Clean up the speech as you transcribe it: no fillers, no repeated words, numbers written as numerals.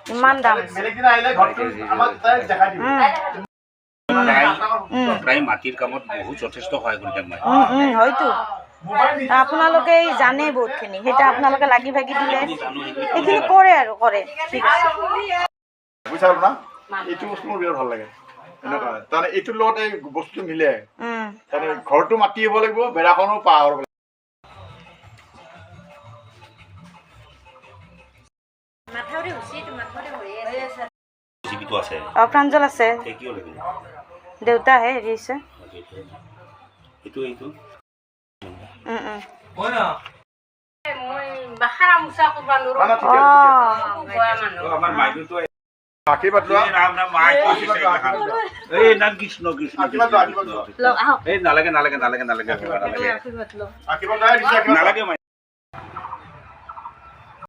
ইমান দাম প্ৰায় মাটিৰ কামত বহুত যথেষ্ট সহায় কৰি দিম মই হয়তো আপোনালোকে জানে বহুতখিনি সেইটা আপোনালোকে লাগি ভাগি দিলে এইখিনি কৰে আৰু কৰে ঠিক আছে বুজিছা না এইটো বস্তু মোৰ বিৰাট ভাল লাগে এনেকুৱা তাৰমানে এইটোৰ লগত এই বস্তু মিলে তাৰমানে ঘৰটো মাটি হ'ব লাগিব বেৰাখনো পাৰ হ'ব লাগিব জীৱিত আছে প্ৰাঞ্জল আছে কিয় লাগিব দেউতা হে হেৰি আছে এইটো এইটো হয় না মই বাখাৰা মুছা কৰিব নোৱাৰো আমাৰ মাইকটো আশীৰ্বাদ লোৱা ৰাম ৰাম মাই এই নাম কৃষ্ণ কৃষ্ণ এই নালাগে নালাগে নালাগে নালাগে আশীৰ্বাদ লওঁ আশীৰ্বাদ নালাগে